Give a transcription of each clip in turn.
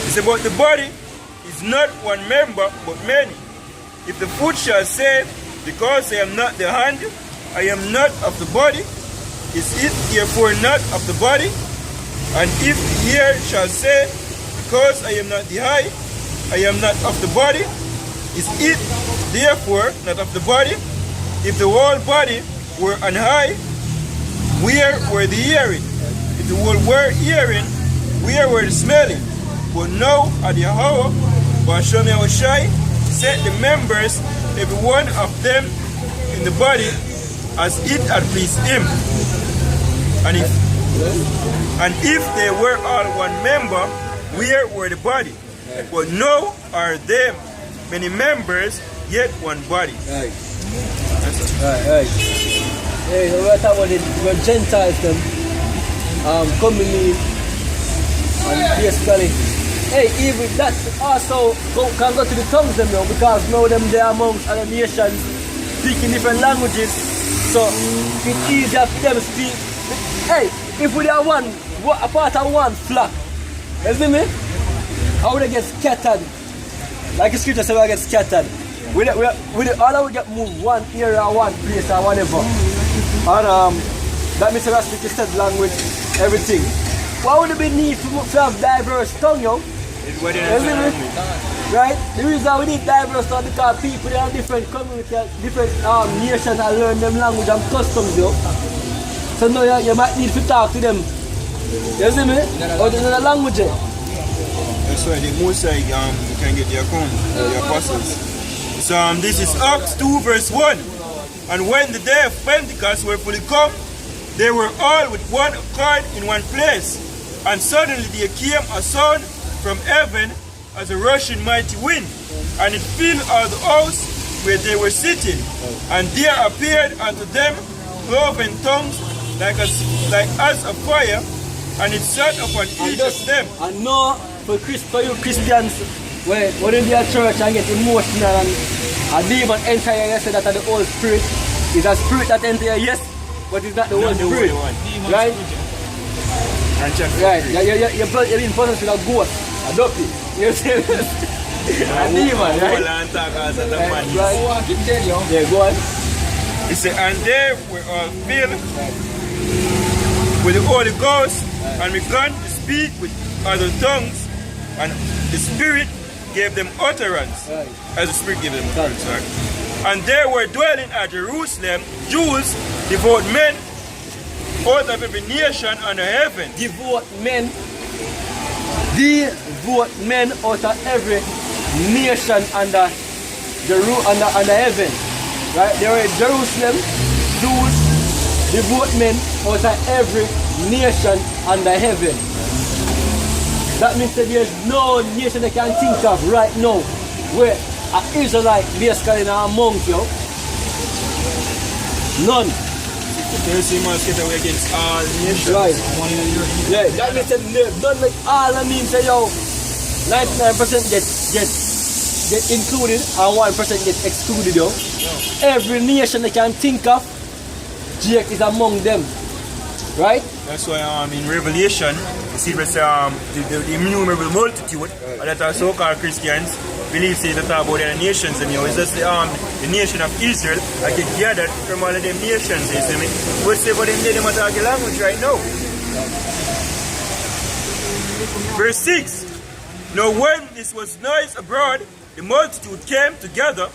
It's about the body is not one member but many. If the foot shall say, because I am not the hand, I am not of the body, is it therefore not of the body? And if the ear shall say, because I am not the eye, I am not of the body, is it therefore not of the body? If the whole body were an eye, where were the hearing? If the whole were hearing, where were the smelling? But now at the hour, Bashomi Awashai set the members, every one of them in the body, as it had pleased him. And if they were all one member, where were the body? But now are there many members, yet one body. Right. Hey, we're talking about the Gentiles them coming in and basically, hey, even that also can go to the tongues them now, because now them they are amongst other nations speaking different languages, so it's easier for them to speak. Hey, if we are one, a part of one flock, you see me? How would they get scattered? Like the scripture says, we get scattered. All we get moved one area, one place, or whatever. And that means we speak the said language, everything. Why would it be need to have diverse tongue, yo? Right? The reason we need diverse tongue is because people they have different communities, different nations that learn them language and customs, yo. So now you might need to talk to them. You see me? Or in another language. That's why the Mosai can get the account, the apostles. So this is Acts 2 verse 1. And when the day of Pentecost were fully come, they were all with one accord in one place. And suddenly there came a sound from heaven as a rushing mighty wind, and it filled all the house where they were sitting. And there appeared unto them cloven tongues like as a fire, and it sat upon each of them. And now for you Christians, when in their church and get emotional and a demon enter here, you say that the Holy Spirit is a spirit that enter here, yes, but it's not the Holy Spirit, right? Right, you're being possessed with a ghost, a ducky, you see? A demon, right? Yeah, go on. He said, and they were all filled with the Holy Ghost, and began to speak with other tongues, and the Spirit gave them utterance, as the Spirit gave them utterance. Sorry. And there were dwelling at Jerusalem Jews, devout men, out of every nation under heaven. Devout men out of every nation under heaven. Right? There were Jerusalem Jews, devout men out of every nation under heaven. That means that there's no nation they can think of right now where an Israelite basically in amongst you. None. Mercy must get away against all nations. Right. Yeah, that means that none like all, that means that yo 99% get included and 1% get excluded, yo. Every nation they can think of, Jake is among them. Right? That's why in Revelation, you see the innumerable multitude that are so-called Christians believe say that about the nations. It's just the nation of Israel that get gathered from all of them nations. You see me? But say, but them are talking language right now. Verse 6. Now when this was noised abroad, the multitude came together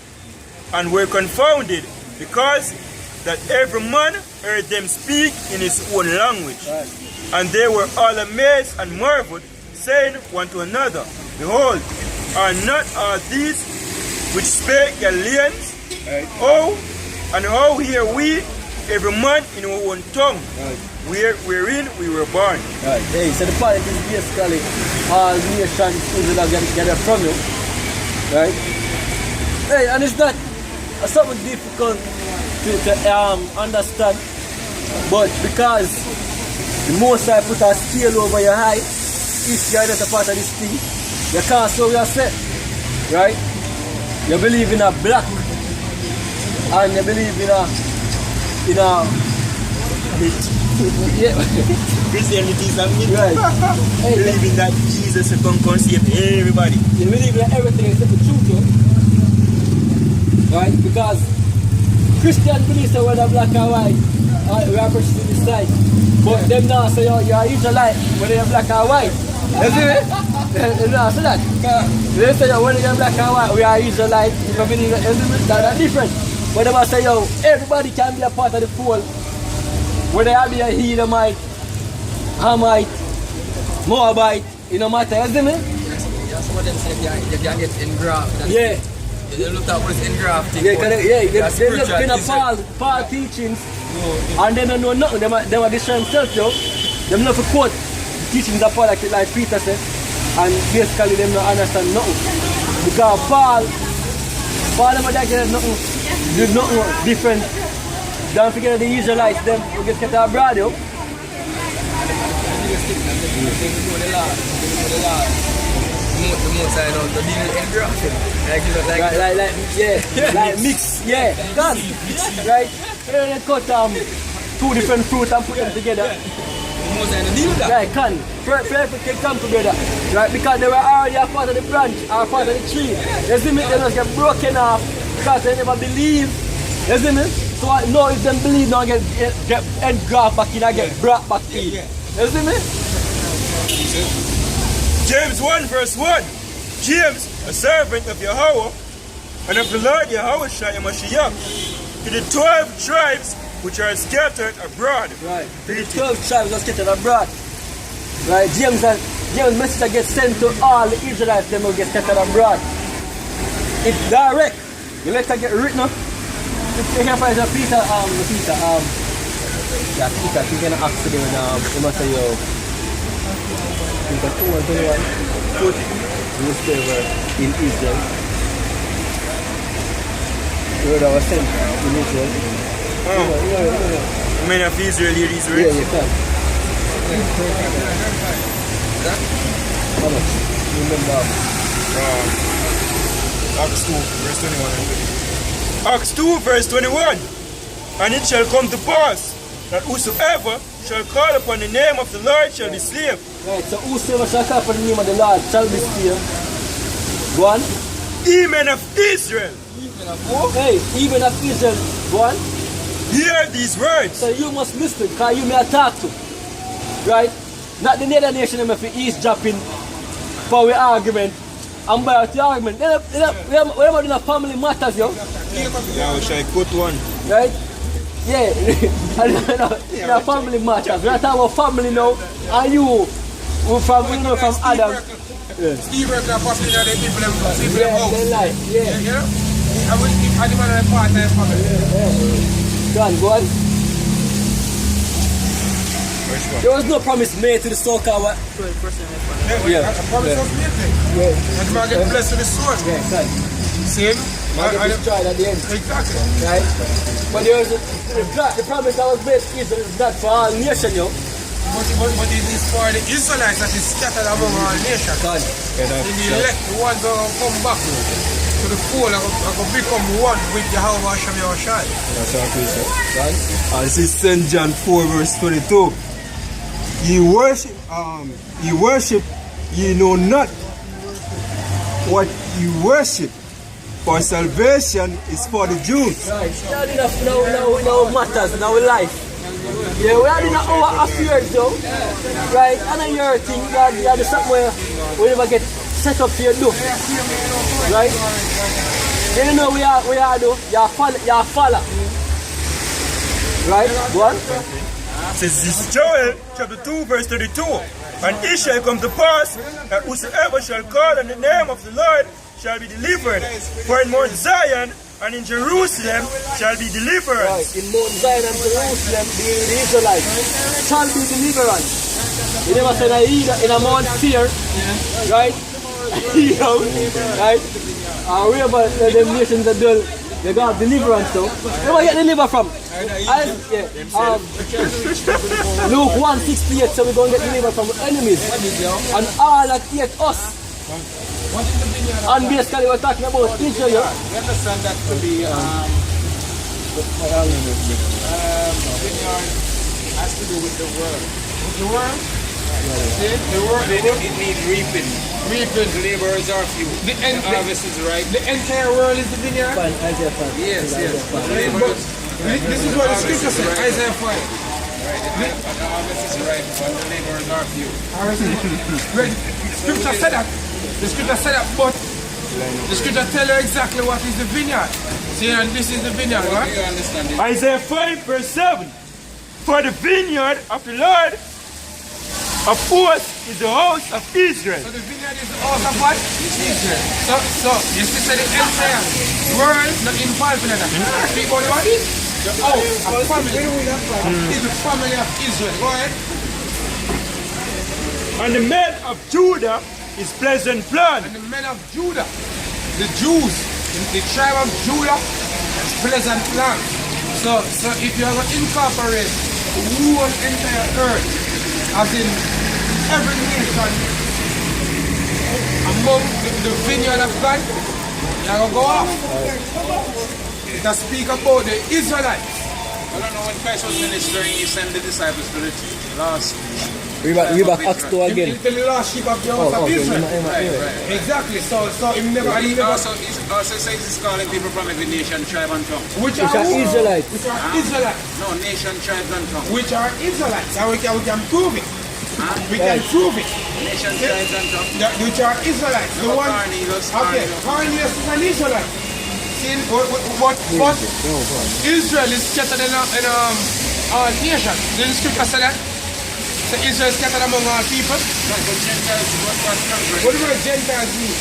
and were confounded, because that every man heard them speak in his own language. Right. And they were all amazed and marveled, saying one to another, Behold, are not all these which spake Galileans? Right. How hear we, every man in our own tongue, wherein we were born? Right. Hey, so the point is basically all nations Israel get from you. Right? Hey, and it's not something difficult to understand, but because the Most High put a scale over your eye, if you are not a part of this thing, you can't show yourself, right? You believe in a black, and you believe in a Yeah. Christianity is a myth. Right. Hey, Believing that Jesus will come save everybody. you believe in everything except the truth, yo. Right? Because Christian believes that whether black or white, we are pursuing this side. But them now say, you're Israelite, whether you're black or white. You see me? They don't say that. They say, whether you're black or white, we are Israelite. If you believe that, that's different. But they say, everybody can be a part of the fold. Whether you be a Edomite, Hamite, Moabite, it no matter, you see me? That's what them say, you can get engrafted. Yeah. You look at what is engrafted. Yeah, they look in Paul teachings and they don't know nothing. They are destroy themselves, yo. They don't for quote teachings of Paul like Peter said, and basically they don't understand nothing. Because Paul never get nothing, do nothing different. Don't forget the Israelites, them who get scattered abroad, yo. Like mix, yeah, done. Right? They cut two different fruits and put them together. Right, can. Perfect can come together. Right? Because they were already a part of the branch, or a part of the tree. You see me? They just get broken off because they never believe. You see me? So now if them believe now get engraft back in, I get brought back in. You see me? James 1 verse 1. James, a servant of Yahweh and of the Lord Yahweh Shai Mashiach, to the 12 tribes which are scattered abroad. Right. To the 12 tribes are scattered abroad. Right. James message gets sent to all the Israelites, them will get scattered abroad. It's direct. The letter get written up. You can find Peter, Peter, he's gonna ask them he must say, yo, Peter 2:21, put newspaper in Israel. Word I was sent in Israel. You mean of Israel here, Israel? Yeah, you can. How much? Remember? Acts 2 verse 21. Acts 2 verse 21. And it shall come to pass that whosoever shall call upon the name of the Lord shall be saved. Right, so whosoever shall call upon the name of the Lord shall be saved. Go on. Even of Israel. Even of who? Hey, even of Israel. Go on. Hear these words. So you must listen, because you may talk to. Right? Not the other nation if you eavesdropping for our argument. And by the argument, we are doing a family matters, yo. Yeah, we shall quote one. Right? Yeah. A family matters. We are talking about family now. And you from Adam. Yeah. Steve Urkel possibly that they people them house. They lie. Yeah. You know? I will keep animal and part-time family. Go on. There was no promise made to the so-called what? Yeah. I promise us nothing. Yeah. And man get blessed with the sword. Yeah, exactly. Same. Man get destroyed at the end. Exactly. Right? But there was the promise that was made is not for all nations, yo. But it is for the Israelites that is scattered among all nations. In the elect, the ones that will come back to the fold and will become one with Yahweh Hashem Yahushai. That's our question. Right? This is St. John 4 verse 22. Ye worship, ye know not what you worship, for salvation is for the Jews. Right. Now matters, now life. Yeah, we are in our affairs though. Right? And your thing, you are the something where we never get set up to do. Right? You know we are though, you are follow. Right? What? It says this Joel chapter 2 verse 32. And it shall come to pass that whosoever shall call on the name of the Lord shall be delivered. For in Mount Zion and in Jerusalem shall be deliverance. Right. In Mount Zion and Jerusalem, the Israelites shall be deliverance. You never said in a Mount Seir, right? You know, right? Wherever the nations are done, they got deliverance though. Where do I get delivered from? Luke 1:68, so we're going to get delivered from enemies. And all that hate us. And basically we're talking about Israel. We understand that to be has to do with the world. The world? See? The world, It needs reaping. reaping. The laborers are few. The harvest is ripe. The entire world is the vineyard. Fine, Isaiah 5. Yes, yes. But this is what the scripture says, Isaiah 5. The harvest is ripe, but the laborers are few. Scripture said that. The scripture said that, but the scripture tell you exactly what is the vineyard. See, and this is the vineyard, How right? do you understand it? Isaiah 5 verse 7. For the vineyard of the Lord of hosts is the house of Israel. So the vineyard is the house of what? Israel. So you see, the entire world not involved in that. Speak about what? The house of family is the family of Israel. Go ahead. And the men of Judah is pleasant plan. And the men of Judah, the Jews, the tribe of Judah, is pleasant land. So if you are going to incorporate the whole entire earth, as in every nation among the vineyard of God, you are going to go off. It speak about the Israelites. I don't know when Christ was ministering, he sent the disciples to the last. We back Acts 2 again. The last sheep of the house of Israel. Right. Exactly. So he never. But He he never also says he's calling people from every nation, tribe and tongue. which Which are who? Israelites. Which are Israelites. No, nation, tribes and tongue. Which are Israelites. And we can prove it. Huh? We can prove it. Nation, tribes and tongue. Which are Israelites. The No, one. Cornelius, Okay, Cornelius is an Israelite. See, what Israel is scattered in all nations. Did the scripture say that? So Israel is scattered among all people. But Gentiles, what tongue? What do the word Gentiles mean?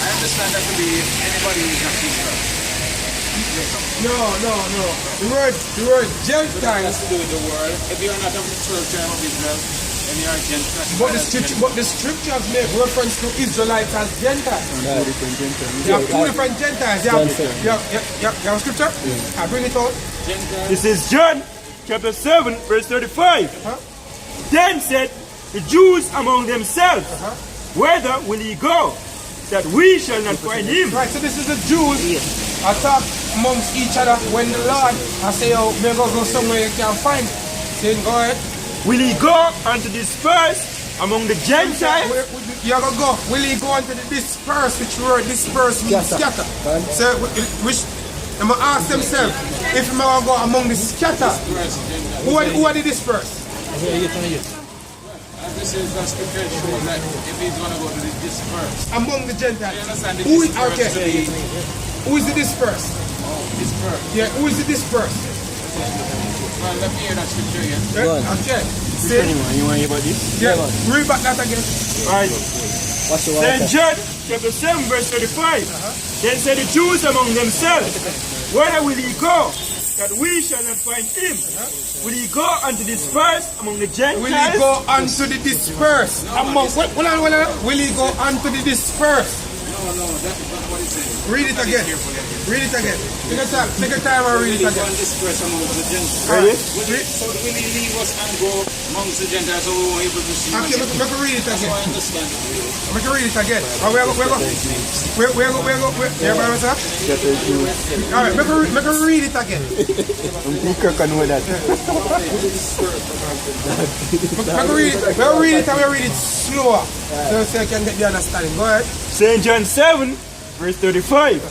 I understand that to be anybody who is not Israel. No. The word Gentiles. Has to do with the world. If you are not of the 12 tribe of Israel, then you are Gentiles. But the scriptures make reference to Israelites as Gentiles. You have two different Gentiles. You have a scripture? I bring it out. Gentiles. This is John chapter 7 verse 35. Uh-huh. Then said the Jews among themselves, whither will he go, that we shall not find him? Right, so this is the Jews attack amongst each other when the Lord I say, oh, may go somewhere you can find. Saying, go ahead. Will he go unto disperse among the Gentiles? You are going to go. Will he go into the disperse, which word disperse means scatter. So, which, I'm going to ask themselves, if I'm going to go among the scatter, who are the dispersed? This is the scripture shows that if he's going to go to the dispersed. Among the Gentiles. You understand the Who is, dispersed okay. to be Who is the dispersed? dispersed. Yeah, who is the dispersed? Well, let me hear that scripture again. Go on. Okay. See? You want to hear about this? Yeah, read back that again. Alright. What's the Then water? John chapter 7 verse 35. Then said the Jews among themselves, whither will he go, that we shall not find him? Will he go unto disperse among the Gentiles? Will he go unto the dispersed? Among, will he go unto the dispersed? No, that is not what it says. Read it again. Read it again. Take your time and read it Will he go again. and disperse amongst the Gentiles? Ready? So will he leave us and go amongst the Gentiles so we won't be able to see? Okay, make me read it So again. I understand it. Make me read it again. Everybody what's up? Alright, make me read it again. Make me read it and we read it slower. So you can get the understanding. Go ahead. St. John 7 verse 35.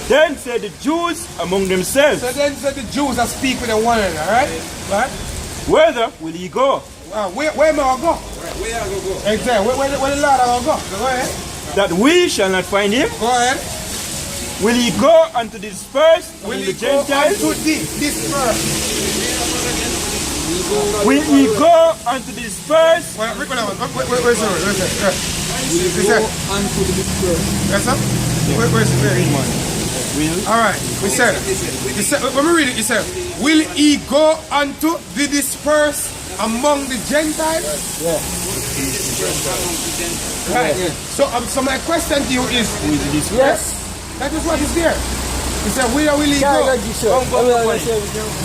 Then said the Jews among themselves, So then the Jews that speak with one another, alright? Right? whither will he go, Where may I go? Where are we go? Exactly. Where the Lord I go? Go ahead. that we shall not find him? Go ahead. Will he go unto disperse Will among he the go Gentiles? unto this verse? Will he go unto disperse? Where's the word? Yes, sir? Where's the Alright, we said, when we read it, he said, will he go unto the dispersed among the Gentiles? Yeah. Right. So my question to you is, Yes. that is what is there. He said, where will he Carry go? on, sure.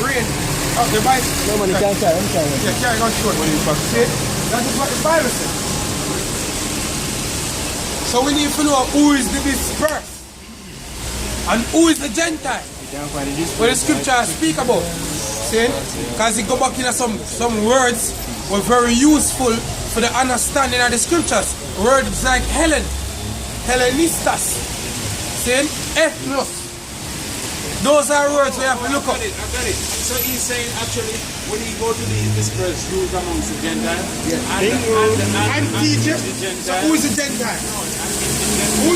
Rain. Oh, the Bible. No man, you can't carry. I'm carrying. Yeah, carry on short. See? That is what the Bible says. So we need to know who is the dispersed and who is the Gentile. What the scripture speak about. See? Because he go back in some words were very useful for the understanding of the scriptures. Words like Helen, Hellenistas, see? Ethnos. Those are words we have to look up. I got it. So he's saying actually when he go to the dispersed Jews amongst the Gentiles And teach it. So who is a Gentile? Who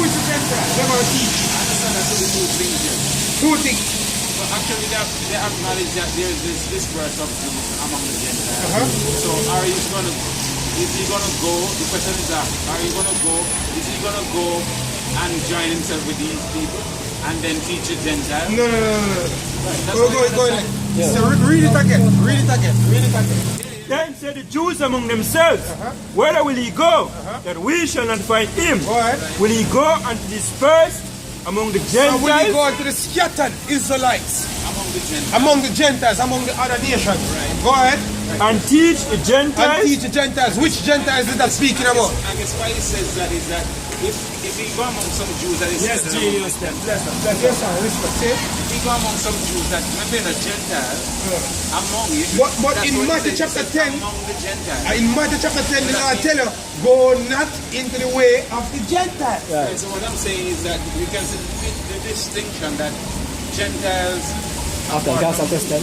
is a Gentile? They're going to teach. I understand that's the two things here. Two things. So actually they acknowledge that there is this dispersed of Jews among the Gentiles. So is he gonna go? The question is that is he gonna go and join himself with these people and then teach the Gentiles? No. Right, Go ahead. So read it again. Then said the Jews among themselves, whether will he go, that we shall not find him? Go ahead. Will he go and disperse among the Gentiles? So will he go to the scattered Israelites? Among the Gentiles, among the other nations. Right. Go ahead. And teach the Gentiles? Which Gentiles is that speaking about? I guess why he says that is that if he go among some Jews that is Yes, Jesus, bless them. if he go among some Jews that maybe a Gentile among you, But in Matthew chapter 10, among the Gentiles. in Matthew chapter 10, the Lord tell you, go not into the way of the Gentiles. Right. So what I'm saying is that you can see the distinction that Gentiles. After that's a question.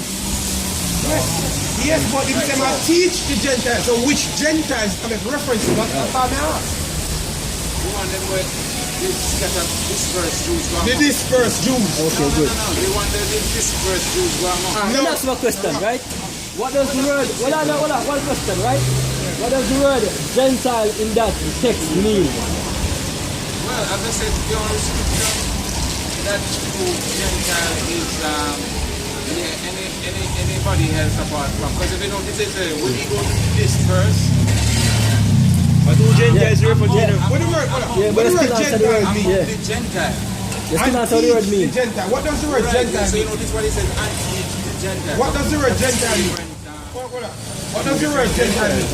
Yes, but if they might teach the Gentiles, so which Gentiles I make reference to? That's what I ask. You want them where dispersed Jews go The among. dispersed Jews. Okay, good. No. They want the dispersed Jews go among. Let me ask you a question, right? What does the word, one question, right? What does the word Gentile in that text mean? Well, as I said, the only scripture that Gentile is anybody else apart from. Because if you notice it says, when you go to disperse, But who Gentiles represent? What the word? Yeah, What but the word let's still answer the Gentile word. mean? Yeah. the Gentile. You still answer the word mean. The Gentile. What does the word Right, Gentile so you mean? notice what it says, and teach the Gentile. What does the word Gentile mean? What does the word Gentile mean?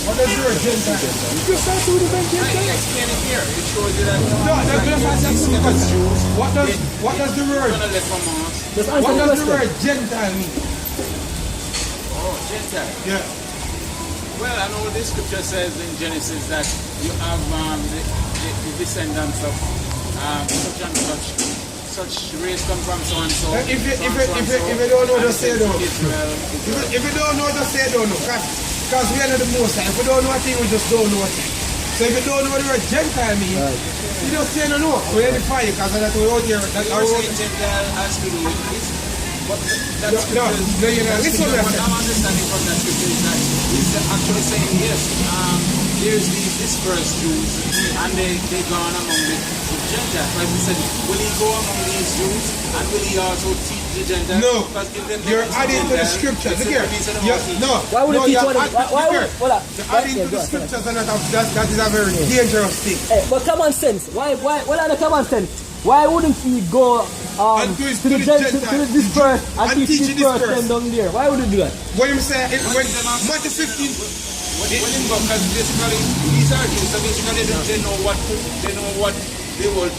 What does the word Gentile mean? You just start to the word I Gentile. explain it here. It shows you that No, that's the question. What does the word? gonna let from us. Just answer What the does the word question. Gentile mean? Oh, Gentile. Yeah. Well, I know the scripture says in Genesis that you have the descendants of such and such race come from so and so. If you so and so, don't know, just say don't. Israel. If you don't know, just say don't know. Because we are not the most. If we don't know a thing, we just don't know a thing. So if you don't know what the word Gentile means, you just say no. We edify you because that's what we're out here. That's You our say Gentile has to do with this. But that No, scripture, no, you're not. Listen what I what said. I'm understanding from that scripture is that he's actually saying yes. There's these dispersed Jews, and they gone among the Gentiles. Like we said, will he go among these Jews, and will he also teach the Gentiles? No, Because if them you're become adding to the Gentiles, scripture. it's Look here. a piece of the You're- monkey. No, Why would no, it teach you're one? add- Why would? Hold on. You're adding to the scriptures, and that is a very dangerous thing. Hey, but common sense. Why? What are the common sense? Why wouldn't he go And to the Gentiles. dispersed and And teach teach the dispersed dispersed. them down there? Why would he do that? When you say, when Matthew 15, When him go, because basically these are Jews, so basically they know what they will